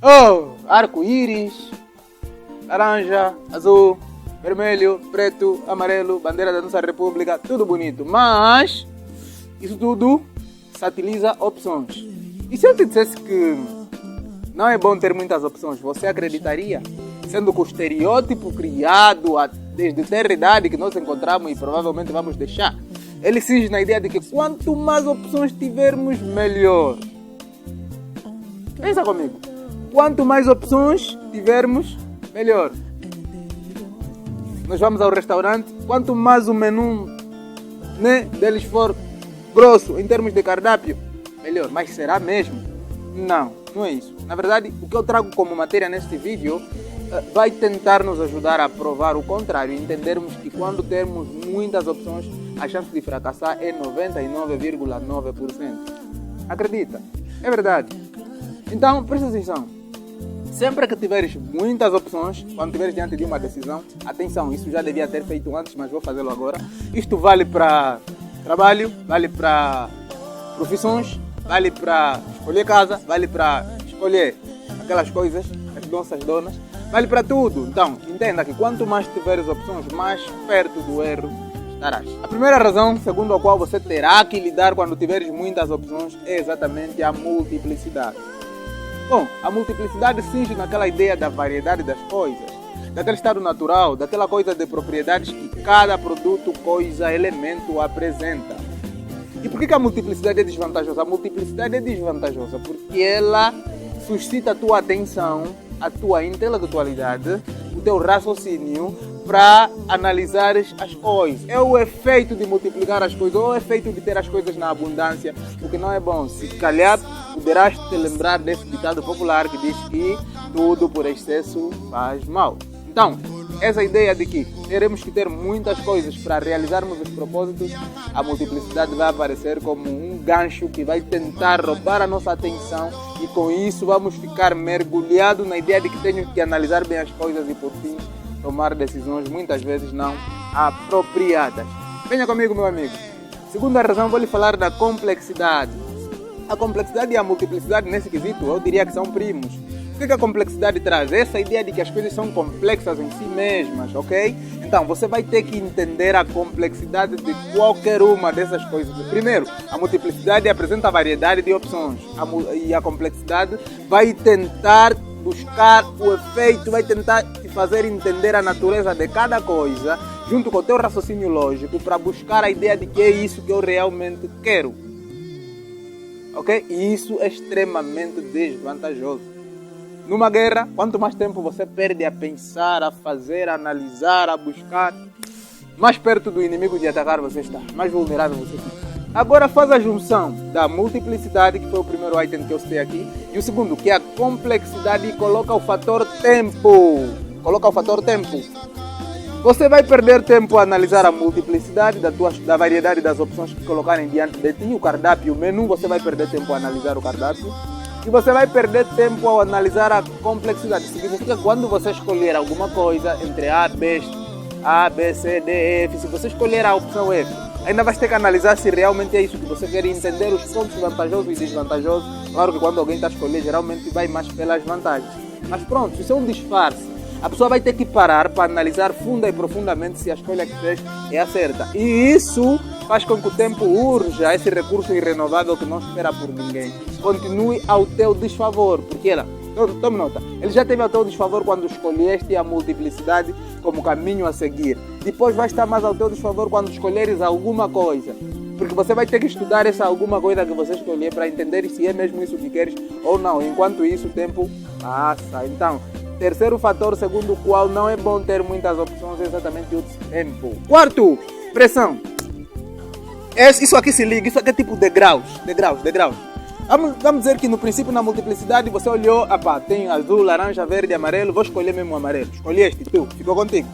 Oh, arco-íris, laranja, azul, vermelho, preto, amarelo, bandeira da nossa república, tudo bonito. Mas isso tudo satiriza opções. E se eu te dissesse que não é bom ter muitas opções, você acreditaria? Sendo que o estereótipo criado desde ter idade que nós encontramos e provavelmente vamos deixar, ele surge na ideia de que quanto mais opções tivermos, melhor. Pensa comigo. Quanto mais opções tivermos, melhor. Nós vamos ao restaurante, quanto mais o menu deles for grosso em termos de cardápio, melhor. Mas será mesmo? Não, não é isso. Na verdade, o que eu trago como matéria neste vídeo vai tentar nos ajudar a provar o contrário, entendermos que quando temos muitas opções, a chance de fracassar é 99,9%. Acredita? É verdade. Então, presta atenção. Sempre que tiveres muitas opções, quando estiveres diante de uma decisão, atenção, isso já devia ter feito antes, mas vou fazê-lo agora. Isto vale para trabalho, vale para profissões, vale para escolher casa, vale para escolher aquelas coisas, as nossas donas, vale para tudo. Então, entenda que quanto mais tiveres opções, mais perto do erro estarás. A primeira razão, segundo a qual você terá que lidar quando tiveres muitas opções, é exatamente a multiplicidade. Bom, a multiplicidade surge naquela ideia da variedade das coisas, daquele estado natural, daquela coisa de propriedades que cada produto, coisa, elemento apresenta. E por que a multiplicidade é desvantajosa? A multiplicidade é desvantajosa porque ela suscita a tua atenção, a tua intelectualidade, o teu raciocínio para analisar as coisas. É o efeito de multiplicar as coisas, ou o efeito de ter as coisas na abundância, o que não é bom. Se calhar poderás te lembrar desse ditado popular que diz que tudo por excesso faz mal. Então, essa ideia de que teremos que ter muitas coisas para realizarmos os propósitos, a multiplicidade vai aparecer como um gancho que vai tentar roubar a nossa atenção e com isso vamos ficar mergulhados na ideia de que tenho que analisar bem as coisas e por fim tomar decisões muitas vezes não apropriadas. Venha comigo, meu amigo. Segunda razão, vou lhe falar da complexidade. A complexidade e a multiplicidade nesse quesito, eu diria que são primos. O que a complexidade traz? Essa ideia de que as coisas são complexas em si mesmas, ok? Então, você vai ter que entender a complexidade de qualquer uma dessas coisas. Primeiro, a multiplicidade apresenta a variedade de opções. E a complexidade vai tentar buscar o efeito, vai tentar te fazer entender a natureza de cada coisa, junto com o teu raciocínio lógico, para buscar a ideia de que é isso que eu realmente quero. Ok? E isso é extremamente desvantajoso. Numa guerra, quanto mais tempo você perde a pensar, a fazer, a analisar, a buscar, mais perto do inimigo de atacar você está, mais vulnerável você está. Agora faz a junção da multiplicidade, que foi o primeiro item que eu citei aqui, e o segundo, que é a complexidade, e coloca o fator tempo. Coloca o fator tempo. Você vai perder tempo a analisar a multiplicidade da variedade das opções que colocarem diante de ti, o cardápio, o menu, você vai perder tempo a analisar o cardápio. E você vai perder tempo ao analisar a complexidade. Significa que quando você escolher alguma coisa entre A, B, C, D, E, F, se você escolher a opção F, ainda vai ter que analisar se realmente é isso que você quer e entender os pontos vantajosos e desvantajosos. Claro que quando alguém está a escolher, geralmente vai mais pelas vantagens. Mas pronto, isso é um disfarce. A pessoa vai ter que parar para analisar funda e profundamente se a escolha que fez é a certa. E isso faz com que o tempo urja esse recurso irrenovável que não espera por ninguém. Continue ao teu desfavor, porque tome nota, ele já teve ao teu desfavor quando escolheste a multiplicidade como caminho a seguir. Depois vai estar mais ao teu desfavor quando escolheres alguma coisa. Porque você vai ter que estudar essa alguma coisa que você escolher para entender se é mesmo isso que queres ou não. Enquanto isso, o tempo passa. Então, terceiro fator segundo o qual não é bom ter muitas opções é exatamente o tempo. Quarto, pressão. Isso aqui se liga, isso aqui é tipo degraus. Vamos dizer que no princípio, na multiplicidade, você olhou, tem azul, laranja, verde, amarelo, vou escolher mesmo o amarelo. Escolheste tu, ficou contigo.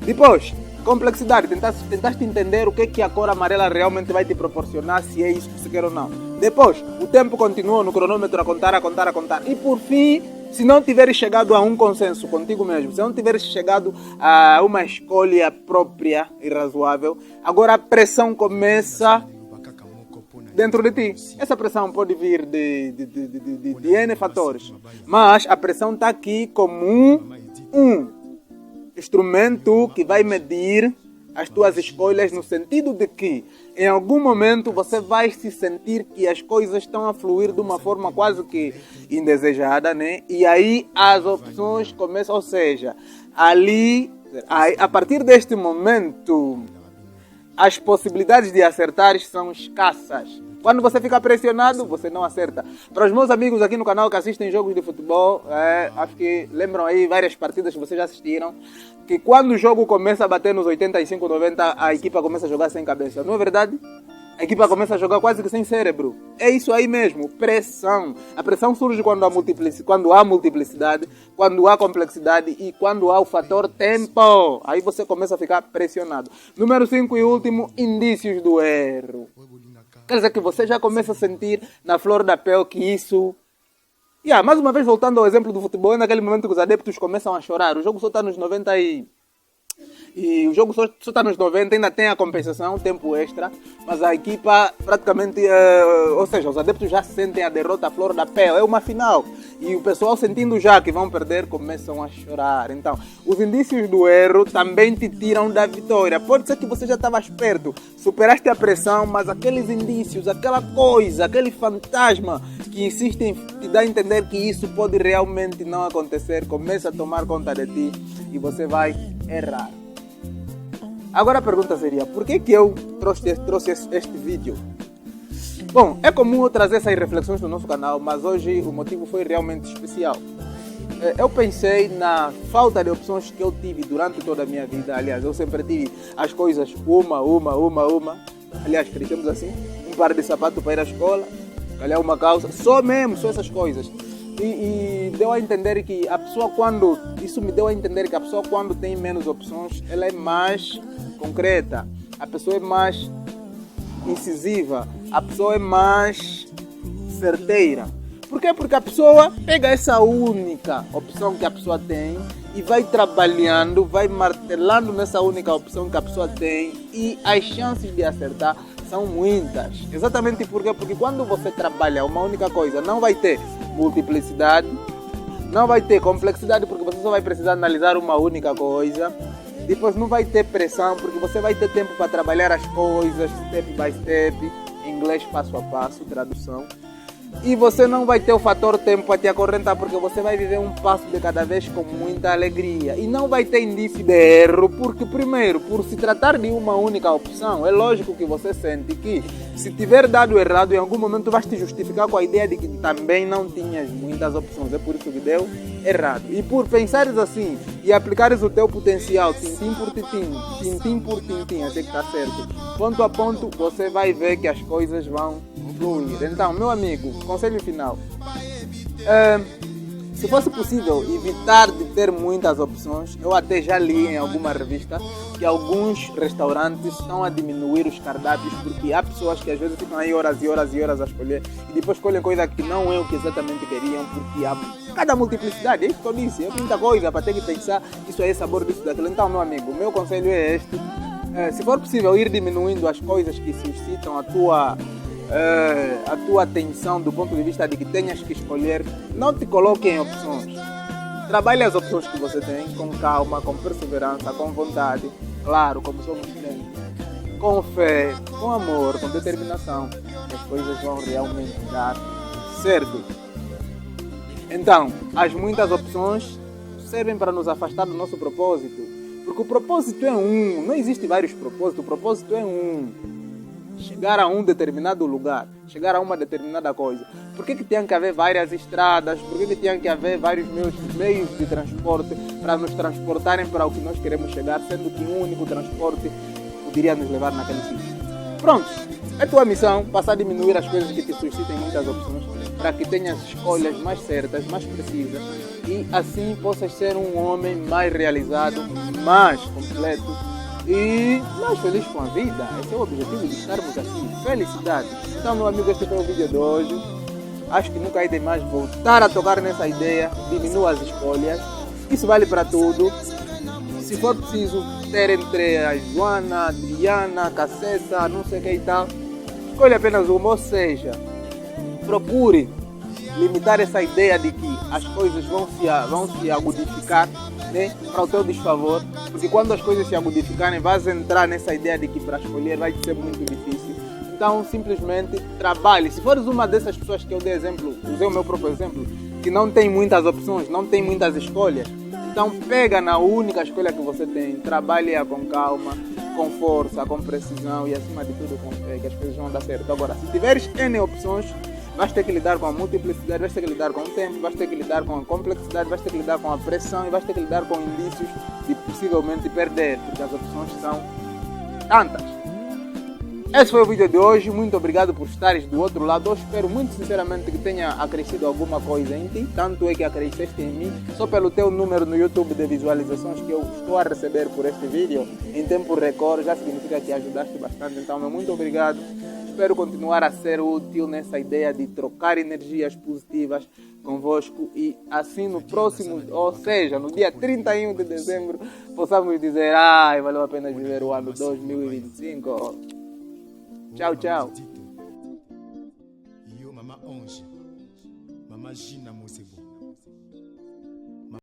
Depois, complexidade, tentaste entender o que a cor amarela realmente vai te proporcionar, se é isso que você quer ou não. Depois, o tempo continuou no cronômetro a contar. E por fim, se não tiveres chegado a um consenso contigo mesmo, se não tiveres chegado a uma escolha própria e razoável, agora a pressão começa dentro de ti. Essa pressão pode vir de N fatores, mas a pressão está aqui como um instrumento que vai medir as tuas escolhas, no sentido de que em algum momento você vai se sentir que as coisas estão a fluir de uma forma quase que indesejada, né? E aí as opções começam, ou seja, a partir deste momento as possibilidades de acertar são escassas. Quando você fica pressionado, você não acerta. Para os meus amigos aqui no canal que assistem jogos de futebol, acho que lembram aí várias partidas que vocês já assistiram, que quando o jogo começa a bater nos 85, 90, a equipa começa a jogar sem cabeça. Não é verdade? A equipa começa a jogar quase que sem cérebro. É isso aí mesmo, pressão. A pressão surge quando há multiplicidade, quando há complexidade e quando há o fator tempo. Aí você começa a ficar pressionado. Número 5 e último, indícios do erro. Quer dizer que você já começa a sentir na flor da pele que isso... mais uma vez voltando ao exemplo do futebol, é naquele momento que os adeptos começam a chorar. O jogo só está nos 90 e o jogo só está nos 90, ainda tem a compensação, tempo extra, mas a equipa praticamente, ou seja, os adeptos já sentem a derrota à flor da pele, é uma final. E o pessoal sentindo já que vão perder, começam a chorar. Então, os indícios do erro também te tiram da vitória. Pode ser que você já estava esperto, superaste a pressão, mas aqueles indícios, aquela coisa, aquele fantasma que insiste em te dar a entender que isso pode realmente não acontecer, começa a tomar conta de ti e você vai errar. Agora a pergunta seria, por que eu trouxe este vídeo? Bom, é comum eu trazer essas reflexões no nosso canal, mas hoje o motivo foi realmente especial. Eu pensei na falta de opções que eu tive durante toda a minha vida. Aliás, eu sempre tive as coisas uma. Aliás, crescemos assim, um par de sapatos para ir à escola, calhar uma calça, só essas coisas. E deu a entender que a pessoa isso me deu a entender que a pessoa quando tem menos opções, ela é mais concreta, a pessoa é mais incisiva, a pessoa é mais certeira. Por quê? Porque a pessoa pega essa única opção que a pessoa tem e vai trabalhando, vai martelando nessa única opção que a pessoa tem e as chances de acertar são muitas. Exatamente porque quando você trabalha uma única coisa, não vai ter multiplicidade, não vai ter complexidade porque você só vai precisar analisar uma única coisa. Depois não vai ter pressão porque você vai ter tempo para trabalhar as coisas step by step, inglês passo a passo, tradução. E você não vai ter o fator tempo para te acorrentar porque você vai viver um passo de cada vez com muita alegria. E não vai ter indício de erro porque, primeiro, por se tratar de uma única opção, é lógico que você sente que se tiver dado errado, em algum momento vais te justificar com a ideia de que também não tinhas muitas opções. É por isso que deu errado. E por pensares assim e aplicares o teu potencial, tintim por tintim, até que está certo, ponto a ponto, você vai ver que as coisas vão fluir. Então, meu amigo, conselho final. Se fosse possível evitar de ter muitas opções, eu até já li em alguma revista que alguns restaurantes estão a diminuir os cardápios porque há pessoas que às vezes ficam aí horas e horas a escolher e depois escolhem coisa que não é o que exatamente queriam porque há cada multiplicidade, é isso que eu disse, é muita coisa para ter que pensar isso aí é sabor disso, daquilo. Então, meu amigo, o meu conselho é este. Se for possível ir diminuindo as coisas que suscitam a tua atenção do ponto de vista de que tenhas que escolher, não te coloque em opções. Trabalhe as opções que você tem com calma, com perseverança, com vontade, claro, como somos crentes, com fé, com amor, com determinação, as coisas vão realmente dar certo. Então, as muitas opções servem para nos afastar do nosso propósito, porque o propósito é um, não existe vários propósitos, o propósito é um. Chegar a um determinado lugar, chegar a uma determinada coisa. Por que tem que haver várias estradas? Por que tem que haver vários meios de transporte para nos transportarem para o que nós queremos chegar, sendo que um único transporte poderia nos levar naquele sítio? Pronto, é tua missão passar a diminuir as coisas que te suscitem muitas opções para que tenhas escolhas mais certas, mais precisas e assim possas ser um homem mais realizado, mais completo e mais feliz com a vida. Esse é o objetivo de estarmos aqui. Felicidade. Então, meu amigo, este foi o vídeo de hoje. Acho que nunca é demais voltar a tocar nessa ideia. Diminua as escolhas. Isso vale para tudo. Se for preciso ter entre a Joana, a Adriana, a Cacessa, não sei quem e tal, Escolha apenas uma, ou seja, procure limitar essa ideia de que as coisas vão se agudificar, né, para o teu desfavor, porque quando as coisas se agudificarem, vais entrar nessa ideia de que para escolher vai ser muito difícil. Então, simplesmente trabalhe. Se fores uma dessas pessoas que eu dei exemplo, usei o meu próprio exemplo, que não tem muitas opções, não tem muitas escolhas, então pega na única escolha que você tem, trabalhe-a com calma, com força, com precisão e acima de tudo com fé, que as coisas vão dar certo. Agora, se tiveres N opções, vais ter que lidar com a multiplicidade, vais ter que lidar com o tempo, vais ter que lidar com a complexidade, vais ter que lidar com a pressão e vais ter que lidar com indícios de possivelmente perder, porque as opções são tantas. Esse foi o vídeo de hoje, muito obrigado por estares do outro lado. Eu espero muito sinceramente que tenha acrescido alguma coisa em ti, tanto é que acresceste em mim, só pelo teu número no YouTube de visualizações que eu estou a receber por este vídeo em tempo recorde, já significa que ajudaste bastante, então meu muito obrigado. Espero continuar a ser útil nessa ideia de trocar energias positivas convosco e assim no próximo, ou seja, no dia 31 de dezembro, possamos dizer, valeu a pena viver o ano 2025. Tchau, tchau. E eu, Mama Onge, Mama Gina Mosebo.